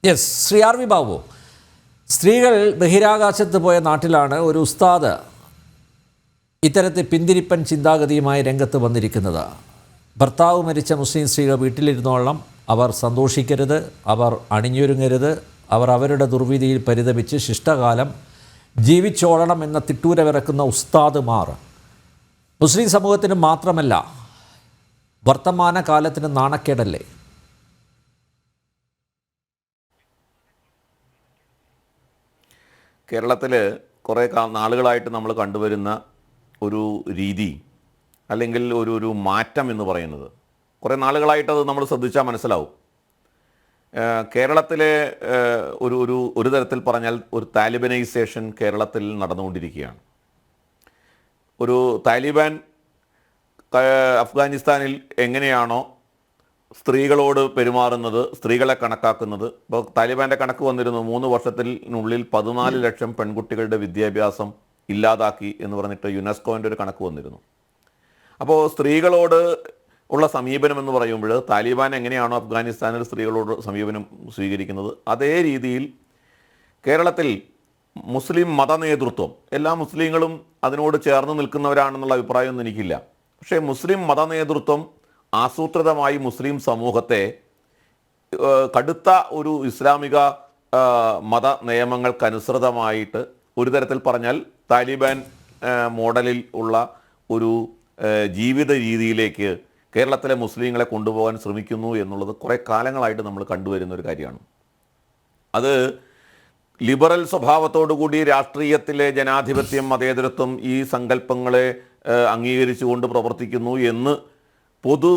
Yes, Shri R V Babu, സ്ത്രീകൾ ബഹിരാകാശത്ത് പോയ നാട്ടിലാണ് ഒരു ഉസ്താദ് ഇത്തരത്തിൽ പിന്തിരിപ്പൻ ചിന്താഗതിയുമായി രംഗത്ത് വന്നിരിക്കുന്നത്. ഭർത്താവ് മരിച്ച മുസ്ലിം സ്ത്രീകൾ വീട്ടിലിരുന്നോളണം, അവർ സന്തോഷിക്കരുത്, അവർ അണിഞ്ഞൊരുങ്ങരുത്, അവർ അവരുടെ ദുർവിധിയിൽ പരിതപിച്ച് ശിഷ്ടകാലം ജീവിച്ചോളണം എന്ന തിട്ടൂരവിറക്കുന്ന ഉസ്താദുമാർ മുസ്ലിം സമൂഹത്തിന് മാത്രമല്ല വർത്തമാന കാലത്തിന് നാണക്കേടല്ലേ? കേരളത്തിൽ കുറേ നാളുകളായിട്ട് നമ്മൾ കണ്ടുവരുന്ന ഒരു രീതി അല്ലെങ്കിൽ ഒരു മാറ്റം എന്ന് പറയുന്നത് കുറേ നാളുകളായിട്ടത് നമ്മൾ ശ്രദ്ധിച്ചാൽ മനസ്സിലാവും. കേരളത്തിലെ ഒരു തരത്തിൽ പറഞ്ഞാൽ ഒരു താലിബനൈസേഷൻ കേരളത്തിൽ നടന്നുകൊണ്ടിരിക്കുകയാണ്. ഒരു താലിബാൻ അഫ്ഗാനിസ്ഥാനിൽ എങ്ങനെയാണോ സ്ത്രീകളോട് പെരുമാറുന്നത്, സ്ത്രീകളെ കണക്കാക്കുന്നത്, ഇപ്പോൾ താലിബാൻ്റെ കണക്ക് വന്നിരുന്നു 3 വർഷത്തിനുള്ളിൽ 14 ലക്ഷം പെൺകുട്ടികളുടെ വിദ്യാഭ്യാസം ഇല്ലാതാക്കി എന്ന് പറഞ്ഞിട്ട് യുനെസ്കോൻ്റെ ഒരു കണക്ക് വന്നിരുന്നു. അപ്പോൾ സ്ത്രീകളോട് ഉള്ള സമീപനം എന്ന് പറയുമ്പോൾ താലിബാൻ എങ്ങനെയാണോ അഫ്ഗാനിസ്ഥാനിൽ സ്ത്രീകളോട് സമീപനം സ്വീകരിക്കുന്നത്, അതേ രീതിയിൽ കേരളത്തിൽ മുസ്ലിം മത നേതൃത്വം, എല്ലാ മുസ്ലിങ്ങളും അതിനോട് ചേർന്ന് നിൽക്കുന്നവരാണെന്നുള്ള അഭിപ്രായമൊന്നും എനിക്കില്ല. പക്ഷേ മുസ്ലിം മത നേതൃത്വം ആസൂത്രിതമായി മുസ്ലിം സമൂഹത്തെ കടുത്ത ഒരു ഇസ്ലാമിക മത നിയമങ്ങൾക്കനുസൃതമായിട്ട് ഒരു തരത്തിൽ പറഞ്ഞാൽ താലിബാൻ മോഡലിൽ ഉള്ള ഒരു ജീവിത രീതിയിലേക്ക് കേരളത്തിലെ മുസ്ലിങ്ങളെ കൊണ്ടുപോകാൻ ശ്രമിക്കുന്നു എന്നുള്ളത് കുറേ കാലങ്ങളായിട്ട് നമ്മൾ കണ്ടുവരുന്ന ഒരു കാര്യമാണ്. അത് ലിബറൽ സ്വഭാവത്തോടുകൂടി രാഷ്ട്രീയത്തിലെ ജനാധിപത്യം, മതേതരത്വം ഈ സങ്കല്പങ്ങളെ അംഗീകരിച്ചുകൊണ്ട് പ്രവർത്തിക്കുന്നു എന്ന് പൊതു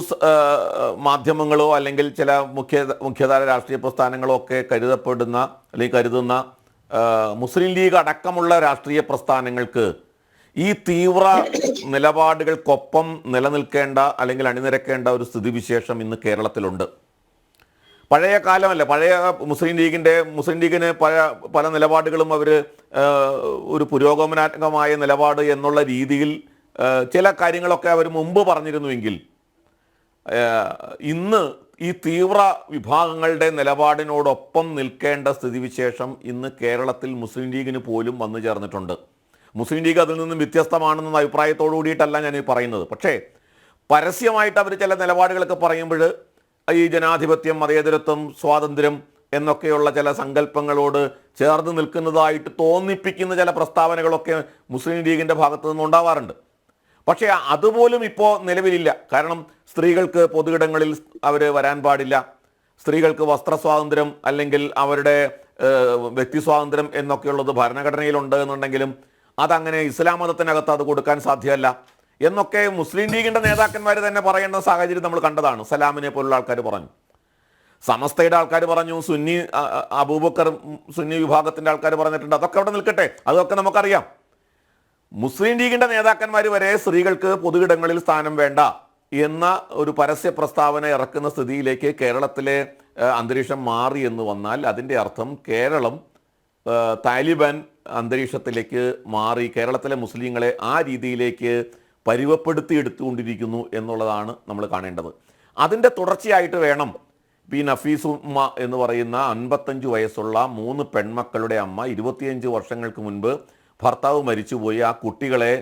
മാധ്യമങ്ങളോ അല്ലെങ്കിൽ ചില മുഖ്യധാര രാഷ്ട്രീയ പ്രസ്ഥാനങ്ങളോ ഒക്കെ കരുതപ്പെടുന്ന അല്ലെങ്കിൽ കരുതുന്ന മുസ്ലിം ലീഗ് അടക്കമുള്ള രാഷ്ട്രീയ പ്രസ്ഥാനങ്ങൾക്ക് ഈ തീവ്ര നിലപാടുകൾക്കൊപ്പം നിലനിൽക്കേണ്ട അല്ലെങ്കിൽ അണിനിരക്കേണ്ട ഒരു സ്ഥിതിവിശേഷം ഇന്ന് കേരളത്തിലുണ്ട്. പഴയ കാലമല്ല, പഴയ മുസ്ലിം ലീഗിന് പല നിലപാടുകളും അവർ ഒരു പുരോഗമനാത്മകമായ നിലപാട് എന്നുള്ള രീതിയിൽ ചില കാര്യങ്ങളൊക്കെ അവർ മുമ്പ് പറഞ്ഞിരുന്നുവെങ്കിൽ ഇന്ന് ഈ തീവ്ര വിഭാഗങ്ങളുടെ നിലപാടിനോടൊപ്പം നിൽക്കേണ്ട സ്ഥിതിവിശേഷം ഇന്ന് കേരളത്തിൽ മുസ്ലിം ലീഗിന് പോലും വന്നു ചേർന്നിട്ടുണ്ട്. മുസ്ലിം ലീഗ് അതിൽ നിന്നും വ്യത്യസ്തമാണെന്ന അഭിപ്രായത്തോടു കൂടിയിട്ടല്ല ഞാൻ പറയുന്നത്. പക്ഷേ പരസ്യമായിട്ട് അവർ ചില നിലപാടുകളൊക്കെ പറയുമ്പോൾ ഈ ജനാധിപത്യം, മതേതരത്വം, സ്വാതന്ത്ര്യം എന്നൊക്കെയുള്ള ചില സങ്കല്പങ്ങളോട് ചേർന്ന് നിൽക്കുന്നതായിട്ട് തോന്നിപ്പിക്കുന്ന ചില പ്രസ്താവനകളൊക്കെ മുസ്ലിം ലീഗിൻ്റെ ഭാഗത്തു നിന്നുണ്ടാവാറുണ്ട്. പക്ഷേ അതുപോലും ഇപ്പോൾ നിലവിലില്ല. കാരണം സ്ത്രീകൾക്ക് പൊതുയിടങ്ങളിൽ അവർ വരാൻ പാടില്ല, സ്ത്രീകൾക്ക് വസ്ത്ര സ്വാതന്ത്ര്യം അല്ലെങ്കിൽ അവരുടെ വ്യക്തി സ്വാതന്ത്ര്യം എന്നൊക്കെയുള്ളത് ഭരണഘടനയിലുണ്ട് എന്നുണ്ടെങ്കിലും അതങ്ങനെ ഇസ്ലാം മതത്തിനകത്ത് അത് കൊടുക്കാൻ സാധ്യമല്ല എന്നൊക്കെ മുസ്ലിം ലീഗിൻ്റെ നേതാക്കന്മാർ തന്നെ പറയേണ്ട സാഹചര്യം നമ്മൾ കണ്ടതാണ്. സലാമിനെ പോലുള്ള ആൾക്കാർ പറഞ്ഞു, സമസ്തയുടെ ആൾക്കാർ പറഞ്ഞു, അബൂബക്കർ സുന്നി വിഭാഗത്തിൻ്റെ ആൾക്കാർ പറഞ്ഞിട്ടുണ്ട്. അതൊക്കെ അവിടെ നിൽക്കട്ടെ, അതൊക്കെ നമുക്കറിയാം. മുസ്ലിം ലീഗിൻ്റെ നേതാക്കന്മാർ വരെ സ്ത്രീകൾക്ക് പൊതുയിടങ്ങളിൽ സ്ഥാനം വേണ്ട എന്ന ഒരു പരസ്യ പ്രസ്താവന ഇറക്കുന്ന സ്ഥിതിയിലേക്ക് കേരളത്തിലെ അന്തരീക്ഷം മാറി എന്ന് വന്നാൽ അതിൻ്റെ അർത്ഥം കേരളം താലിബാൻ അന്തരീക്ഷത്തിലേക്ക് മാറി കേരളത്തിലെ മുസ്ലിങ്ങളെ ആ രീതിയിലേക്ക് പരുവപ്പെടുത്തിയെടുത്തുകൊണ്ടിരിക്കുന്നു എന്നുള്ളതാണ് നമ്മൾ കാണേണ്ടത്. അതിൻ്റെ തുടർച്ചയായിട്ട് വേണം പി നഫീസുമ്മ എന്ന് പറയുന്ന 55 വയസ്സുള്ള 3 പെൺമക്കളുടെ അമ്മ 25 വർഷങ്ങൾക്ക് മുൻപ് ഭർത്താവ് മരിച്ചുപോയി. ആ കുട്ടികളെ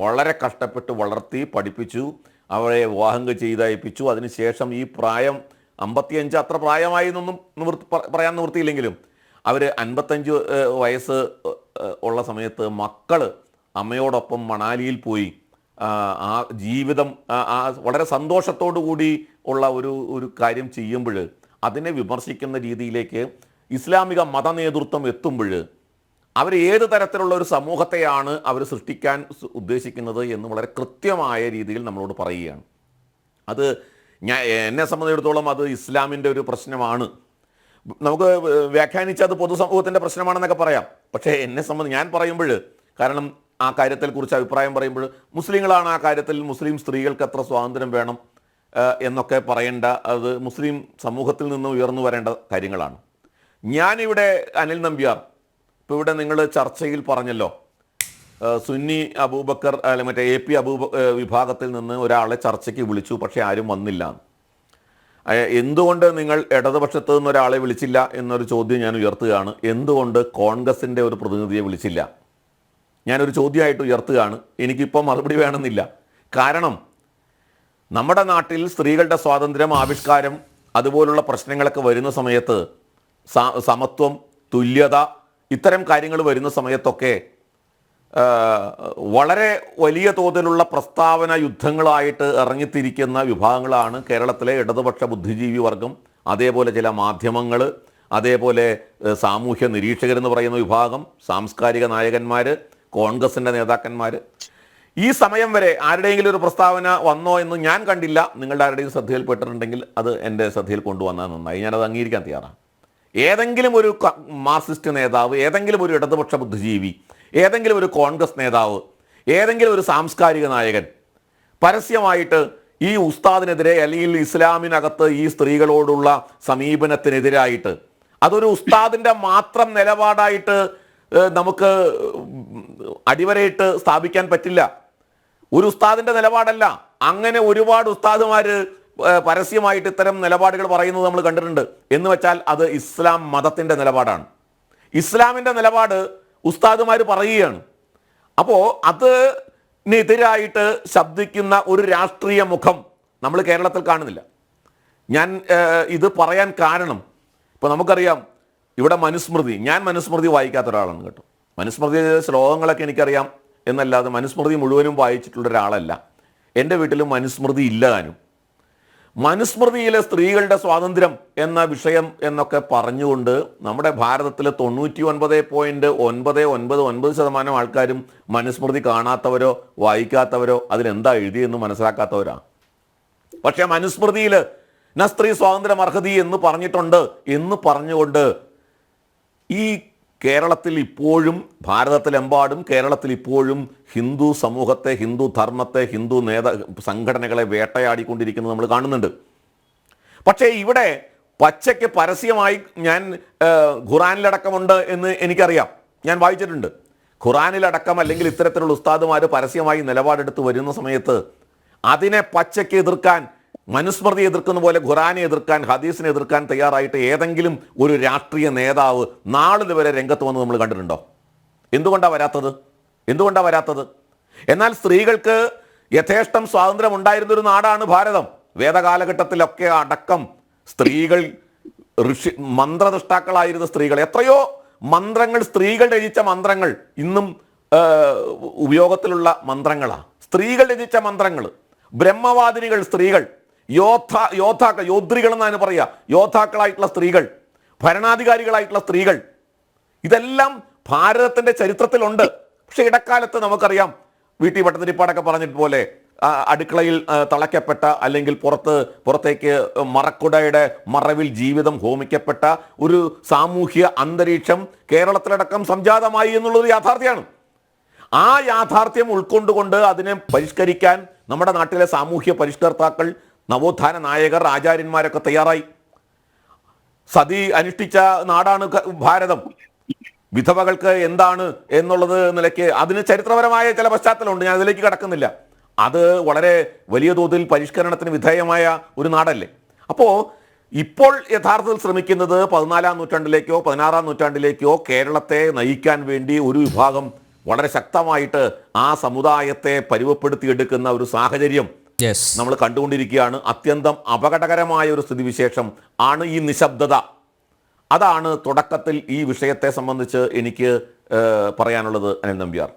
വളരെ കഷ്ടപ്പെട്ട് വളർത്തി പഠിപ്പിച്ചു, അവരെ വിവാഹം ചെയ്തയപ്പിച്ചു. അതിനുശേഷം ഈ പ്രായം 55 അത്ര പ്രായമായി എന്നൊന്നും പറയാൻ നിവൃത്തിയില്ലെങ്കിലും അവർ 55 വയസ്സ് ഉള്ള സമയത്ത് മക്കൾ അമ്മയോടൊപ്പം മണാലിയിൽ പോയി ആ ജീവിതം വളരെ സന്തോഷത്തോടു കൂടി ഉള്ള ഒരു കാര്യം ചെയ്യുമ്പോൾ അതിനെ വിമർശിക്കുന്ന രീതിയിലേക്ക് ഇസ്ലാമിക മത നേതൃത്വം എത്തുമ്പോൾ അവർ ഏത് തരത്തിലുള്ള ഒരു സമൂഹത്തെയാണ് അവർ സൃഷ്ടിക്കാൻ ഉദ്ദേശിക്കുന്നത് എന്ന് വളരെ കൃത്യമായ രീതിയിൽ നമ്മളോട് പറയുകയാണ്. അത് എന്നെ സംബന്ധിച്ചിടത്തോളം അത് ഇസ്ലാമിൻ്റെ ഒരു പ്രശ്നമാണ്. നമുക്ക് വ്യാഖ്യാനിച്ചത് പൊതുസമൂഹത്തിൻ്റെ പ്രശ്നമാണെന്നൊക്കെ പറയാം. പക്ഷേ എന്നെ സംബന്ധിച്ച് ഞാൻ പറയുമ്പോൾ, കാരണം ആ കാര്യത്തെക്കുറിച്ച് അഭിപ്രായം പറയുമ്പോൾ മുസ്ലിങ്ങളാണ് ആ കാര്യത്തിൽ മുസ്ലിം സ്ത്രീകൾക്ക് എത്ര സ്വാതന്ത്ര്യം വേണം എന്നൊക്കെ പറയേണ്ട, അത് മുസ്ലിം സമൂഹത്തിൽ നിന്ന് ഉയർന്നു വരേണ്ട കാര്യങ്ങളാണ്. ഞാനിവിടെ അനിൽ നമ്പ്യാർ ഇപ്പോൾ ഇവിടെ നിങ്ങൾ ചർച്ചയിൽ പറഞ്ഞല്ലോ, സുന്നി അബൂബക്കർ മറ്റേ AP വിഭാഗത്തിൽ നിന്ന് ഒരാളെ ചർച്ചയ്ക്ക് വിളിച്ചു, പക്ഷേ ആരും വന്നില്ല. എന്തുകൊണ്ട് നിങ്ങൾ ഇടതുപക്ഷത്ത് നിന്ന് ഒരാളെ വിളിച്ചില്ല എന്നൊരു ചോദ്യം ഞാൻ ഉയർത്തുകയാണ്. എന്തുകൊണ്ട് കോൺഗ്രസിൻ്റെ ഒരു പ്രതിനിധിയെ വിളിച്ചില്ല? ഞാനൊരു ചോദ്യമായിട്ട് ഉയർത്തുകയാണ്. എനിക്കിപ്പോൾ മറുപടി വേണമെന്നില്ല. കാരണം നമ്മുടെ നാട്ടിൽ സ്ത്രീകളുടെ സ്വാതന്ത്ര്യം, ആവിഷ്കാരം, അതുപോലുള്ള പ്രശ്നങ്ങളൊക്കെ വരുന്ന സമയത്ത്, സമത്വം, തുല്യത, ഇത്തരം കാര്യങ്ങൾ വരുന്ന സമയത്തൊക്കെ വളരെ വലിയ തോതിലുള്ള പ്രസ്താവന യുദ്ധങ്ങളായിട്ട് ഇറങ്ങിത്തിരിക്കുന്ന വിഭാഗങ്ങളാണ് കേരളത്തിലെ ഇടതുപക്ഷ ബുദ്ധിജീവി വർഗം, അതേപോലെ ചില മാധ്യമങ്ങൾ, അതേപോലെ സാമൂഹ്യ നിരീക്ഷകരെന്ന് പറയുന്ന വിഭാഗം, സാംസ്കാരിക നായകന്മാർ, കോൺഗ്രസിൻ്റെ നേതാക്കന്മാർ. ഈ സമയം വരെ ആരുടെയെങ്കിലും ഒരു പ്രസ്താവന വന്നോ എന്ന് ഞാൻ കണ്ടില്ല. നിങ്ങളുടെ ആരുടെയും ശ്രദ്ധയിൽപ്പെട്ടിട്ടുണ്ടെങ്കിൽ അത് എൻ്റെ ശ്രദ്ധയിൽ കൊണ്ടുവന്നാൽ നന്നായി. ഞാനത് അംഗീകരിക്കാൻ തയ്യാറാണ്. ഏതെങ്കിലും ഒരു മാർക്സിസ്റ്റ് നേതാവ്, ഏതെങ്കിലും ഒരു ഇടതുപക്ഷ ബുദ്ധിജീവി, ഏതെങ്കിലും ഒരു കോൺഗ്രസ് നേതാവ്, ഏതെങ്കിലും ഒരു സാംസ്കാരിക നായകൻ പരസ്യമായിട്ട് ഈ ഉസ്താദിനെതിരെ അല്ലെങ്കിൽ ഇസ്ലാമിനകത്ത് ഈ സ്ത്രീകളോടുള്ള സമീപനത്തിനെതിരായിട്ട്, അതൊരു ഉസ്താദിൻ്റെ മാത്രം നിലപാടായിട്ട് നമുക്ക് അടിവരയിട്ട് സ്ഥാപിക്കാൻ പറ്റില്ല. ഒരു ഉസ്താദിൻ്റെ നിലപാടല്ല. അങ്ങനെ ഒരുപാട് ഉസ്താദുമാർ പരസ്യമായിട്ട് ഇത്തരം നിലപാടുകൾ പറയുന്നത് നമ്മൾ കണ്ടിട്ടുണ്ട്. എന്ന് വെച്ചാൽ അത് ഇസ്ലാം മതത്തിൻ്റെ നിലപാടാണ്. ഇസ്ലാമിൻ്റെ നിലപാട് ഉസ്താദുമാർ പറയുകയാണ്. അപ്പോൾ അതിനെതിരായിട്ട് ശബ്ദിക്കുന്ന ഒരു രാഷ്ട്രീയ മുഖം നമ്മൾ കേരളത്തിൽ കാണുന്നില്ല. ഞാൻ ഇത് പറയാൻ കാരണം, ഇപ്പോൾ നമുക്കറിയാം ഇവിടെ മനുസ്മൃതി, ഞാൻ മനുസ്മൃതി വായിക്കാത്ത ഒരാളാണ് കേട്ടോ. മനുസ്മൃതി ശ്ലോകങ്ങളൊക്കെ എനിക്കറിയാം എന്നല്ലാതെ മനുസ്മൃതി മുഴുവനും വായിച്ചിട്ടുള്ള ഒരാളല്ല. എൻ്റെ വീട്ടിലും മനുസ്മൃതി ഇല്ല. താനും മനുസ്മൃതിയിലെ സ്ത്രീകളുടെ സ്വാതന്ത്ര്യം എന്ന വിഷയം എന്നൊക്കെ പറഞ്ഞുകൊണ്ട് നമ്മുടെ ഭാരതത്തിലെ 99.999% ആൾക്കാരും മനുസ്മൃതി കാണാത്തവരോ വായിക്കാത്തവരോ അതിലെന്താ എഴുതിയെന്ന് മനസ്സിലാക്കാത്തവരാണ്. പക്ഷേ മനുസ്മൃതിയിൽ സ്ത്രീ സ്വാതന്ത്ര്യം അർഹതി എന്ന് പറഞ്ഞിട്ടുണ്ട് എന്ന് പറഞ്ഞുകൊണ്ട് ഈ കേരളത്തിൽ ഇപ്പോഴും, ഭാരതത്തിലെമ്പാടും കേരളത്തിൽ ഇപ്പോഴും ഹിന്ദു സമൂഹത്തെ, ഹിന്ദു ധർമ്മത്തെ, ഹിന്ദു സംഘടനകളെ വേട്ടയാടിക്കൊണ്ടിരിക്കുന്നത് നമ്മൾ കാണുന്നുണ്ട്. പക്ഷേ ഇവിടെ പച്ചയ്ക്ക് പരസ്യമായി, ഞാൻ ഖുറാനിലടക്കമുണ്ട് എന്ന് എനിക്കറിയാം, ഞാൻ വായിച്ചിട്ടുണ്ട്. ഖുറാനിലടക്കം അല്ലെങ്കിൽ ഇത്തരത്തിലുള്ള ഉസ്താദുമാർ പരസ്യമായി നിലപാടെടുത്ത് വരുന്ന സമയത്ത് അതിനെ പച്ചയ്ക്ക് എതിർക്കാൻ, മനുസ്മൃതി എതിർക്കുന്ന പോലെ ഖുറാനെ എതിർക്കാൻ, ഹദീസിനെ എതിർക്കാൻ തയ്യാറായിട്ട് ഏതെങ്കിലും ഒരു രാഷ്ട്രീയ നേതാവ് നാളിതുവരെ രംഗത്ത് വന്ന് നമ്മൾ കണ്ടിട്ടുണ്ടോ? എന്തുകൊണ്ടാണ് വരാത്തത്? എന്നാൽ സ്ത്രീകൾക്ക് യഥേഷ്ടം സ്വാതന്ത്ര്യം ഉണ്ടായിരുന്നൊരു നാടാണ് ഭാരതം. വേദകാലഘട്ടത്തിലൊക്കെ അടക്കം സ്ത്രീകൾ മന്ത്രനിഷ്ഠാക്കളായിരുന്ന സ്ത്രീകൾ, എത്രയോ മന്ത്രങ്ങൾ, സ്ത്രീകൾ രചിച്ച മന്ത്രങ്ങൾ ഇന്നും ഉപയോഗത്തിലുള്ള മന്ത്രങ്ങളാണ്. സ്ത്രീകൾ രചിച്ച മന്ത്രങ്ങൾ, ബ്രഹ്മവാദിനികൾ സ്ത്രീകൾ, യോദ്ധികൾ എന്നാണ് പറയുക, യോദ്ധാക്കളായിട്ടുള്ള സ്ത്രീകൾ, ഭരണാധികാരികളായിട്ടുള്ള സ്ത്രീകൾ, ഇതെല്ലാം ഭാരതത്തിൻ്റെ ചരിത്രത്തിലുണ്ട്. പക്ഷെ ഇടക്കാലത്ത് നമുക്കറിയാം, വീട്ടി ഭട്ടതിരിപ്പാടൊക്കെ പറഞ്ഞതുപോലെ അടുക്കളയിൽ തളയ്ക്കപ്പെട്ട അല്ലെങ്കിൽ പുറത്തേക്ക് മറക്കുടയുടെ മറവിൽ ജീവിതം ഹോമിക്കപ്പെട്ട ഒരു സാമൂഹ്യ അന്തരീക്ഷം കേരളത്തിലടക്കം സംജാതമായി എന്നുള്ളൊരു യാഥാർത്ഥ്യമാണ്. ആ യാഥാർത്ഥ്യം ഉൾക്കൊണ്ടുകൊണ്ട് അതിനെ പരിഷ്കരിക്കാൻ നമ്മുടെ നാട്ടിലെ സാമൂഹ്യ പരിഷ്കർത്താക്കൾ, നവോത്ഥാന നായകർ, ആചാര്യന്മാരൊക്കെ തയ്യാറായി. സതി അനുഷ്ഠിച്ച നാടാണ് ഭാരതം. വിധവകൾക്ക് എന്താണ് എന്നുള്ളത് നിലയ്ക്ക് അതിന് ചരിത്രപരമായ ചില പശ്ചാത്തലമുണ്ട്, ഞാൻ അതിലേക്ക് കടക്കുന്നില്ല. അത് വളരെ വലിയ തോതിൽ പരിഷ്കരണത്തിന് വിധേയമായ ഒരു നാടല്ലേ. അപ്പോൾ ഇപ്പോൾ യഥാർത്ഥത്തിൽ ശ്രമിക്കുന്നത് 14-ാം നൂറ്റാണ്ടിലേക്കോ 16-ാം നൂറ്റാണ്ടിലേക്കോ കേരളത്തെ നയിക്കാൻ വേണ്ടി ഒരു വിഭാഗം വളരെ ശക്തമായിട്ട് ആ സമുദായത്തെ പരുവപ്പെടുത്തിയെടുക്കുന്ന ഒരു സാഹചര്യം നമ്മൾ കണ്ടുകൊണ്ടിരിക്കുകയാണ്. അത്യന്തം അപകടകരമായ ഒരു സ്ഥിതിവിശേഷം ആണ് ഈ നിശബ്ദത. അതാണ് തുടക്കത്തിൽ ഈ വിഷയത്തെ സംബന്ധിച്ച് എനിക്ക് പറയാനുള്ളത്. അനിൽ നമ്പ്യാർ.